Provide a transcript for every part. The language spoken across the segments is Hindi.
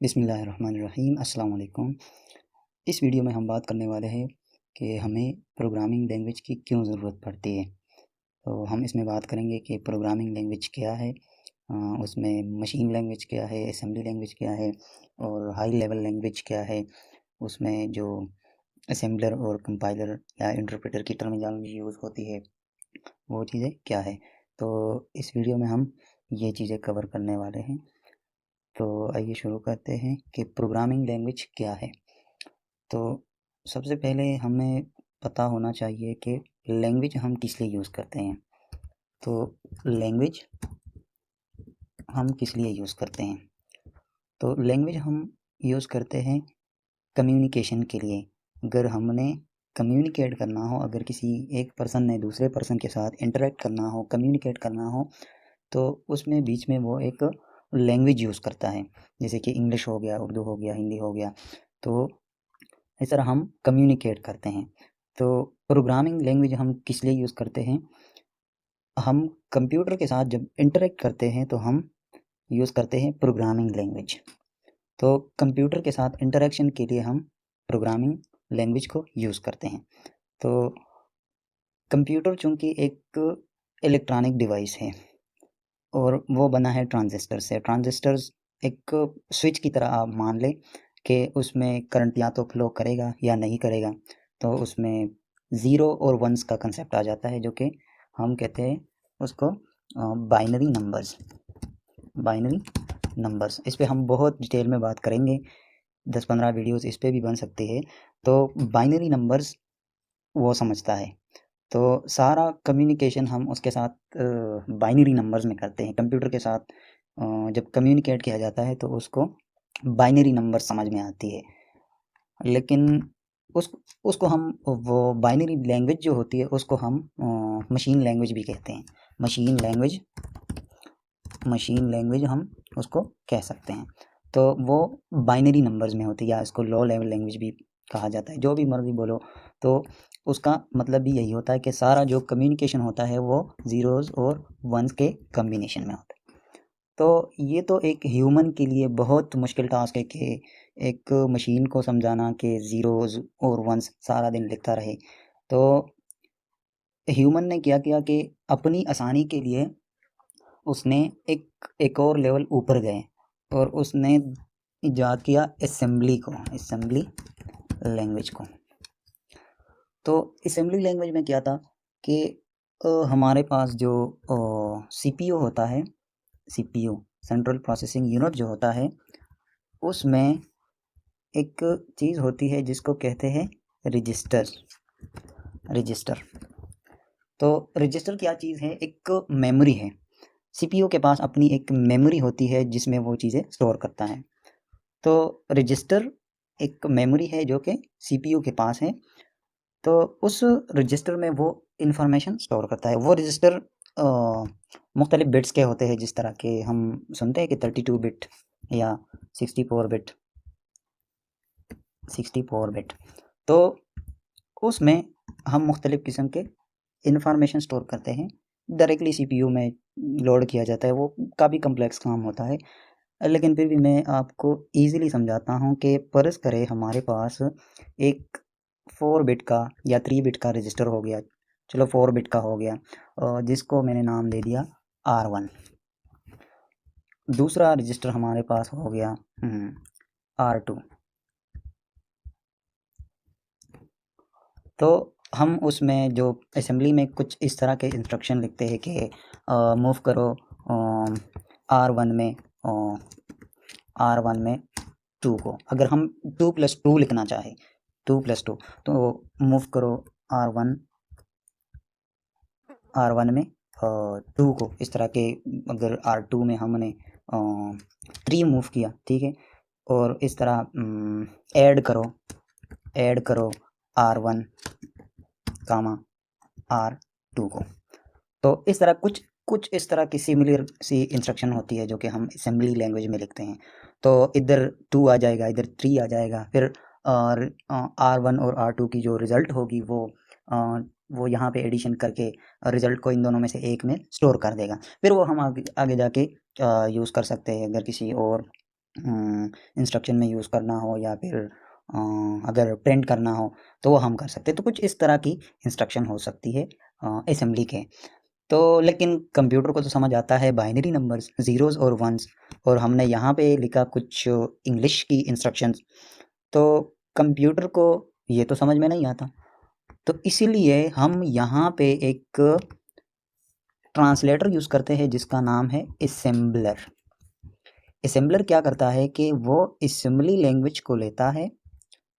बिस्मिल्लाहिर्रहमानिर्रहीम अस्सलाम वालेकुम। इस वीडियो में हम बात करने वाले हैं कि हमें प्रोग्रामिंग लैंग्वेज की क्यों ज़रूरत पड़ती है। तो हम इसमें बात करेंगे कि प्रोग्रामिंग लैंग्वेज क्या है, उसमें मशीन लैंग्वेज क्या है, असेंबली लैंग्वेज क्या है और हाई लेवल लैंग्वेज क्या है। उसमें जो असेंबलर और कंपाइलर या इंटरप्रेटर की टर्मिनोलॉजी यूज़ होती है, वो चीज़ें क्या है। तो इस वीडियो में हम ये चीज़ें कवर करने वाले हैं। तो आइए शुरू करते हैं कि प्रोग्रामिंग लैंग्वेज क्या है। तो सबसे पहले हमें पता होना चाहिए कि लैंग्वेज हम किस लिए यूज़ करते हैं। तो लैंग्वेज हम किस लिए यूज़ करते हैं, तो लैंग्वेज हम यूज़ करते हैं कम्युनिकेशन के लिए। अगर हमने कम्युनिकेट करना हो, अगर किसी एक पर्सन ने दूसरे पर्सन के साथ इंटरेक्ट करना हो, कम्युनिकेट करना हो, तो उसमें बीच में वो एक लैंग्वेज यूज़ करता है। जैसे कि इंग्लिश हो गया, उर्दू हो गया, हिंदी हो गया। तो इस तरह हम कम्युनिकेट करते हैं। तो प्रोग्रामिंग लैंग्वेज हम किस लिए यूज़ करते हैं, हम कंप्यूटर के साथ जब इंटरेक्ट करते हैं तो हम यूज़ करते हैं प्रोग्रामिंग लैंग्वेज। तो कंप्यूटर के साथ इंटरेक्शन के लिए हम प्रोग्रामिंग लैंग्वेज को यूज़ करते हैं। तो कंप्यूटर चूँकि एक इलेक्ट्रॉनिक डिवाइस है और वो बना है ट्रांजिस्टर से। ट्रांजिस्टर्स एक स्विच की तरह आप मान लें कि उसमें करंट या तो फ्लो करेगा या नहीं करेगा। तो उसमें ज़ीरो और वन्स का कंसेप्ट आ जाता है, जो कि हम कहते हैं उसको बाइनरी नंबर्स। बाइनरी नंबर्स इस पे हम बहुत डिटेल में बात करेंगे, 10-15 वीडियोस इस पे भी बन सकती है। तो बाइनरी नंबर्स वो समझता है। तो सारा कम्युनिकेशन हम उसके साथ बाइनरी नंबर्स में करते हैं। कंप्यूटर के साथ जब कम्युनिकेट किया जाता है तो उसको बाइनरी नंबर समझ में आती है। लेकिन उस उसको हम वो बाइनरी लैंग्वेज जो होती है उसको हम मशीन लैंग्वेज भी कहते हैं। मशीन लैंग्वेज हम उसको कह सकते हैं। तो वो बाइनरी नंबर्स में होती है, या इसको लो लेवल लैंग्वेज भी कहा जाता है, जो भी मर्ज़ी बोलो। तो उसका मतलब भी यही होता है कि सारा जो कम्युनिकेशन होता है वो ज़ीरोज़ और वन्स के कॉम्बिनेशन में होता है। तो ये तो एक ह्यूमन के लिए बहुत मुश्किल टास्क है कि एक मशीन को समझाना कि ज़ीरोज़ और वन्स सारा दिन लिखता रहे। तो ह्यूमन ने क्या किया कि अपनी आसानी के लिए उसने एक और लेवल ऊपर गए और उसने इजाद किया असेंबली लैंग्वेज को। तो असेंबली लैंग्वेज में क्या था कि हमारे पास जो सीपीयू होता है, सीपीयू सेंट्रल प्रोसेसिंग यूनिट जो होता है, उसमें एक चीज़ होती है जिसको कहते हैं रजिस्टर। तो रजिस्टर क्या चीज़ है, एक मेमोरी है। सीपीयू के पास अपनी एक मेमोरी होती है जिसमें वो चीज़ें स्टोर करता है। तो रजिस्टर एक मेमोरी है जो कि सीपीयू के पास है। तो उस रजिस्टर में वो इंफॉर्मेशन स्टोर करता है। वो रजिस्टर मुख्तलिफ बिट्स के होते हैं, जिस तरह के हम सुनते हैं कि 32 बिट या 64 बिट। तो उसमें हम मुख्तलिफ किस्म के इंफॉर्मेशन स्टोर करते हैं, डायरेक्टली सीपीयू में लोड किया जाता है। वो काफ़ी कम्प्लेक्स काम होता है, लेकिन फिर भी मैं आपको ईज़िली समझाता हूँ कि फ़र्ज़ करें हमारे पास एक 4 बिट का या 3 बिट का रजिस्टर हो गया। चलो 4 बिट का हो गया, जिसको मैंने नाम दे दिया R1। दूसरा रजिस्टर हमारे पास हो गया R2। तो हम उसमें जो असेंबली में कुछ इस तरह के इंस्ट्रक्शन लिखते हैं कि मूव करो R1 में R1 में 2 को। अगर हम 2+2 लिखना चाहें, 2+2, तो मूव करो R1 में 2 को। इस तरह के अगर R2 में हमने 3 मूव किया, ठीक है, और इस तरह ऐड करो R1 कामा R2 को। तो इस तरह कुछ इस तरह की सिमिलर सी इंस्ट्रक्शन होती है जो कि हम असेंबली लैंग्वेज में लिखते हैं। तो इधर 2 आ जाएगा, इधर 3 आ जाएगा, फिर R1 और R2 की जो रिज़ल्ट होगी वो यहाँ पे एडिशन करके रिज़ल्ट को इन दोनों में से एक में स्टोर कर देगा। फिर वो हम आगे जाके यूज़ कर सकते हैं अगर किसी और इंस्ट्रक्शन में यूज़ करना हो या फिर अगर प्रिंट करना हो तो वो हम कर सकते हैं। तो कुछ इस तरह की इंस्ट्रक्शन हो सकती है असेंबली के। तो लेकिन कंप्यूटर को तो समझ आता है बाइनरी नंबर्स, ज़ीरोज़ और वन्स, और हमने यहाँ पे लिखा कुछ इंग्लिश की इंस्ट्रक्शंस, तो कंप्यूटर को ये तो समझ में नहीं आता। तो इसीलिए हम यहाँ पे एक ट्रांसलेटर यूज़ करते हैं जिसका नाम है असेंबलर। असेंबलर क्या करता है कि वो असेंबली लैंग्वेज को लेता है,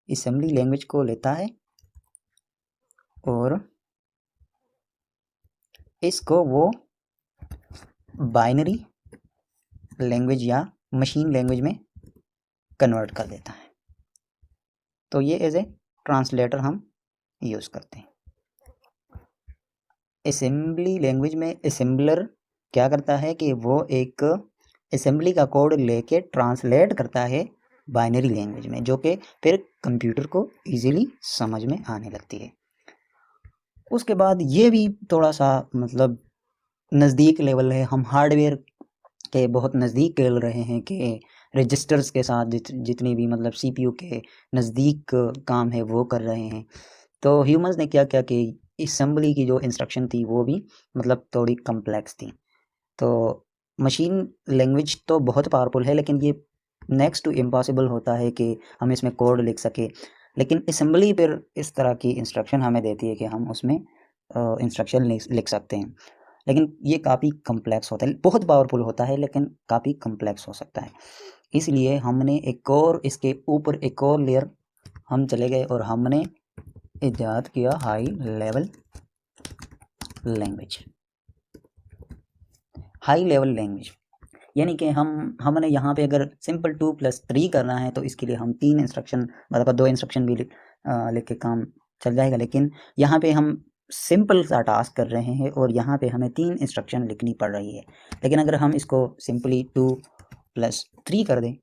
असेंबली लैंग्वेज को लेता है और इसको वो बाइनरी लैंग्वेज या मशीन लैंग्वेज में कन्वर्ट कर देता है। तो ये एज ए ट्रांसलेटर हम यूज़ करते हैं। असेंबली लैंग्वेज में असेंबलर क्या करता है कि वो एक असेंबली का कोड लेके ट्रांसलेट करता है बाइनरी लैंग्वेज में, जो कि फिर कंप्यूटर को इजीली समझ में आने लगती है। उसके बाद ये भी थोड़ा सा मतलब नज़दीक लेवल है, हम हार्डवेयर के बहुत नज़दीक खेल रहे हैं कि रजिस्टर्स के साथ जितनी भी मतलब सीपीयू के नज़दीक काम है वो कर रहे हैं। तो ह्यूमंस ने क्या किया कि असेंबली की जो इंस्ट्रक्शन थी वो भी मतलब थोड़ी कम्प्लेक्स थी। तो मशीन लैंग्वेज तो बहुत पावरफुल है, लेकिन ये नेक्स्ट टू इम्पॉसिबल होता है कि हम इसमें कोड लिख सके। लेकिन असेंबली फिर इस तरह की इंस्ट्रक्शन हमें देती है कि हम उसमें इंस्ट्रक्शन लिख सकते हैं। लेकिन ये काफ़ी कम्प्लेक्स होता है, बहुत पावरफुल होता है लेकिन काफ़ी कम्प्लेक्स हो सकता है। इसलिए हमने एक और इसके ऊपर एक और लेयर हम चले गए और हमने इजाद किया high level language. High level language यानी कि हमने यहाँ पे अगर सिंपल 2+3 करना है तो इसके लिए हम 3 इंस्ट्रक्शन मतलब 2 इंस्ट्रक्शन भी लिख के काम चल जाएगा। लेकिन यहाँ पे हम सिंपल सा टास्क कर रहे हैं और यहाँ पे हमें 3 इंस्ट्रक्शन लिखनी पड़ रही है। लेकिन अगर हम इसको सिंपली 2+3 कर दें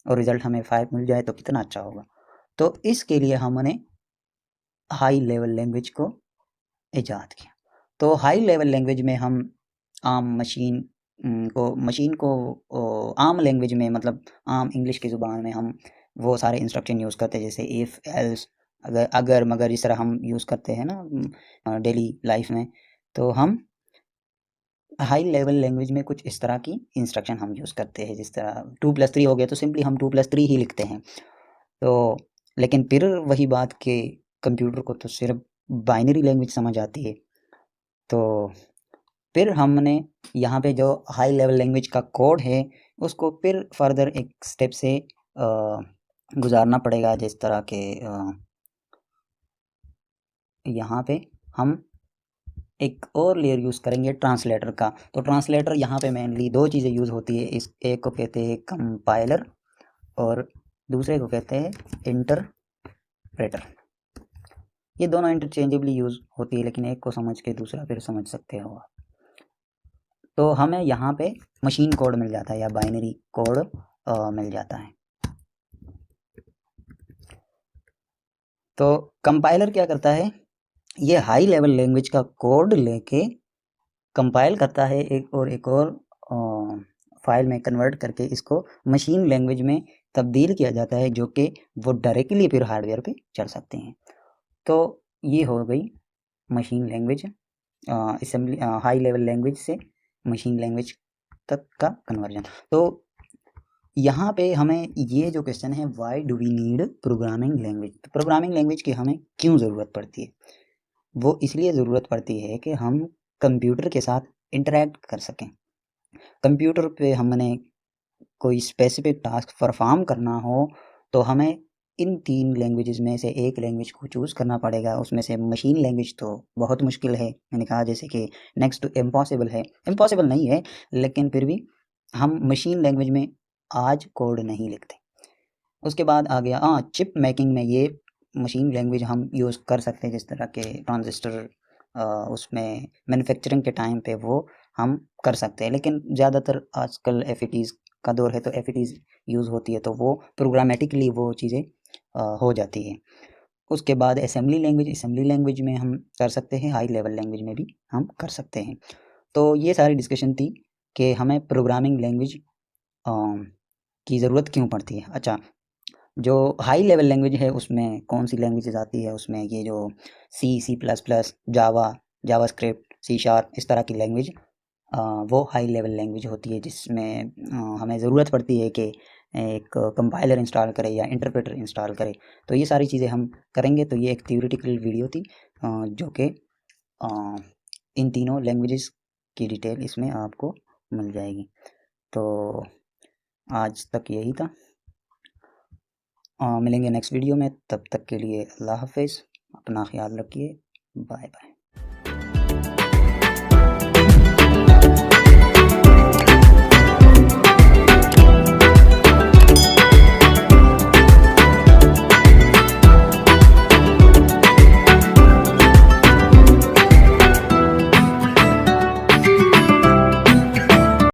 और रिज़ल्ट हमें 5 मिल जाए तो कितना अच्छा होगा। तो इसके लिए हमने हाई लेवल लैंग्वेज को ईजाद किया। तो हाई लेवल लैंग्वेज में हम आम मशीन को आम लैंग्वेज में मतलब आम इंग्लिश की ज़ुबान में हम वो सारे इंस्ट्रक्शन यूज़ करते हैं, जैसे इफ़, एल्स, अगर मगर, इस तरह हम यूज़ करते हैं ना डेली लाइफ में। तो हम हाई लेवल लैंग्वेज में कुछ इस तरह की इंस्ट्रक्शन हम यूज़ करते हैं, जिस तरह 2+3 हो गया तो सिंपली हम 2+3 ही लिखते हैं। तो लेकिन फिर वही बात कि कंप्यूटर को तो सिर्फ बाइनरी लैंग्वेज समझ आती है। तो फिर हमने यहाँ पे जो हाई लेवल लैंग्वेज का कोड है उसको फिर फर्दर एक स्टेप से गुजारना पड़ेगा, जिस तरह के यहाँ पे हम एक और लेयर यूज़ करेंगे ट्रांसलेटर का। तो ट्रांसलेटर यहाँ पे मेनली 2 चीज़ें यूज़ होती है, इस एक को कहते हैं कंपाइलर और दूसरे को कहते हैं इंटरप्रेटर। ये दोनों इंटरचेंजेबली यूज़ होती है, लेकिन एक को समझ के दूसरा फिर समझ सकते हो आप। तो हमें यहाँ पे मशीन कोड मिल जाता है या बाइनरी कोड मिल जाता है। तो कंपाइलर क्या करता है, ये हाई लेवल लैंग्वेज का कोड लेके कंपाइल करता है एक और फाइल में कन्वर्ट करके इसको मशीन लैंग्वेज में तब्दील किया जाता है, जो कि वो डायरेक्टली फिर हार्डवेयर पे चल सकते हैं। तो ये हो गई machine language, assembly high level language से मशीन लैंग्वेज तक का कन्वर्जन। तो यहाँ पे हमें ये जो क्वेश्चन है, why do we need programming language, तो प्रोग्रामिंग लैंग्वेज की हमें क्यों ज़रूरत पड़ती है? वो इसलिए ज़रूरत पड़ती है कि हम कंप्यूटर के साथ इंटरेक्ट कर सकें। कंप्यूटर पे हमने कोई स्पेसिफिक टास्क परफॉर्म करना हो तो हमें इन 3 लैंग्वेजेस में से एक लैंग्वेज को चूज़ करना पड़ेगा। उसमें से मशीन लैंग्वेज तो बहुत मुश्किल है, मैंने कहा जैसे कि नेक्स्ट टू इम्पॉसिबल है। इम्पॉसिबल नहीं है, लेकिन फिर भी हम मशीन लैंग्वेज में आज कोड नहीं लिखते। उसके बाद आ गया चिप मेकिंग में ये मशीन लैंग्वेज हम यूज़ कर सकते हैं, जिस तरह के ट्रांजिस्टर उसमें मैन्युफैक्चरिंग के टाइम पे वो हम कर सकते हैं। लेकिन ज़्यादातर आजकल एफईटीज़ का दौर है तो एफईटीज़ यूज़ होती है, तो वो प्रोग्रामेटिकली वो चीज़ें हो जाती हैं। उसके बाद असेंबली लैंग्वेज में हम कर सकते हैं, हाई लेवल लैंग्वेज में भी हम कर सकते हैं। तो ये सारी डिस्कशन थी कि हमें प्रोग्रामिंग लैंग्वेज की ज़रूरत क्यों पड़ती है। अच्छा, जो हाई लेवल लैंग्वेज है उसमें कौन सी लैंग्वेजेस आती है, उसमें ये जो सी प्लस प्लस, जावा, जावास्क्रिप्ट, सी शार्प, इस तरह की लैंग्वेज वो हाई लेवल लैंग्वेज होती है, जिसमें हमें ज़रूरत पड़ती है कि एक कंपाइलर इंस्टॉल करें या इंटरप्रेटर इंस्टॉल करें। तो ये सारी चीज़ें हम करेंगे। तो ये एक थ्योरेटिकल वीडियो थी जो कि इन तीनों लैंग्वेजेस की डिटेल इसमें आपको मिल जाएगी। तो आज तक यही था। मिलेंगे नेक्स्ट वीडियो में, तब तक के लिए अल्लाह हाफ़िज़, अपना ख्याल रखिए, बाय बाय।